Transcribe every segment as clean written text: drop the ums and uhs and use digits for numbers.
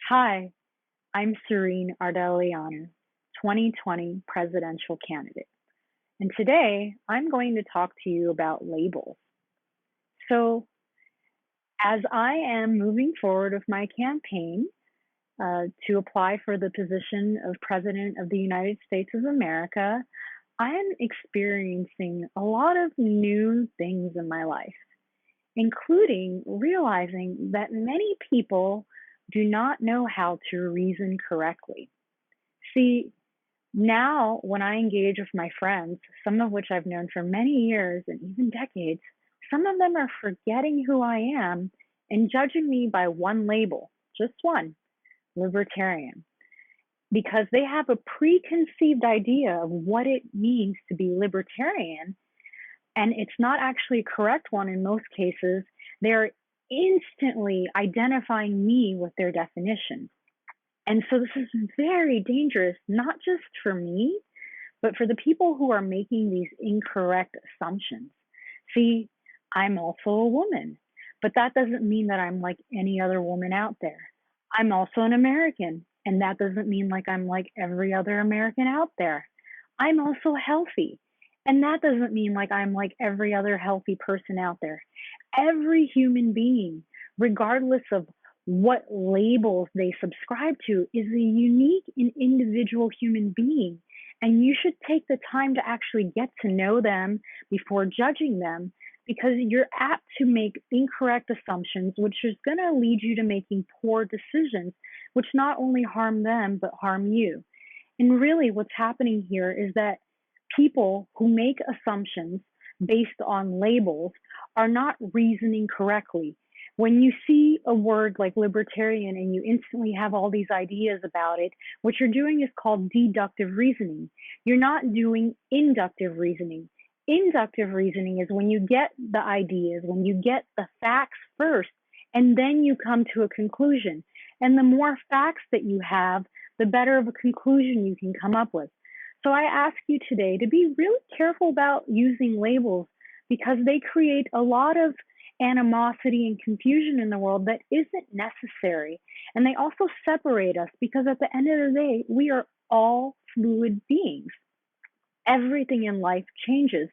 Hi, I'm Sorinne Ardeleanu, 2020 presidential candidate. And today I'm going to talk to you about labels. So, as I am moving forward with my campaign to apply for the position of President of the United States of America, I am experiencing a lot of new things in my life, including realizing that many people do not know how to reason correctly. See, now, when I engage with my friends, some of which I've known for many years and even decades, some of them are forgetting who I am and judging me by one label, just one, libertarian, because they have a preconceived idea of what it means to be libertarian, and it's not actually a correct one in most cases. They're instantly identifying me with their definition. And so this is very dangerous, not just for me, but for the people who are making these incorrect assumptions. See, I'm also a woman, but that doesn't mean that I'm like any other woman out there. I'm also an American, and that doesn't mean like I'm like every other American out there. I'm also healthy, and that doesn't mean like I'm like every other healthy person out there. Every human being, regardless of what labels they subscribe to, is a unique and individual human being. And you should take the time to actually get to know them before judging them, because you're apt to make incorrect assumptions, which is going to lead you to making poor decisions, which not only harm them, but harm you. And really, what's happening here is that people who make assumptions based on labels are not reasoning correctly. When you see a word like libertarian and you instantly have all these ideas about it, what you're doing is called deductive reasoning. You're not doing inductive reasoning. Inductive reasoning is when you get the ideas, when you get the facts first, and then you come to a conclusion. And the more facts that you have, the better of a conclusion you can come up with. So I ask you today to be really careful about using labels, because they create a lot of animosity and confusion in the world that isn't necessary. And they also separate us, because at the end of the day, we are all fluid beings. Everything in life changes.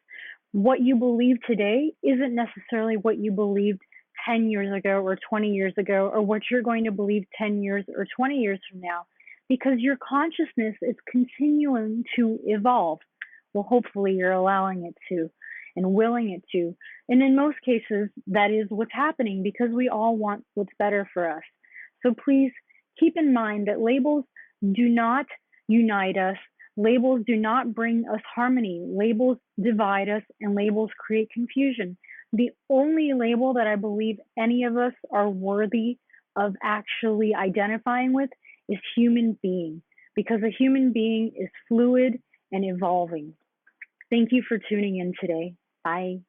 What you believe today isn't necessarily what you believed 10 years ago or 20 years ago, or what you're going to believe 10 years or 20 years from now, because your consciousness is continuing to evolve. Well, hopefully you're allowing it to and willing it to. And in most cases, that is what's happening, because we all want what's better for us. So please keep in mind that labels do not unite us. Labels do not bring us harmony. Labels divide us, and labels create confusion. The only label that I believe any of us are worthy of actually identifying with is human being, because a human being is fluid and evolving. Thank you for tuning in today. Bye.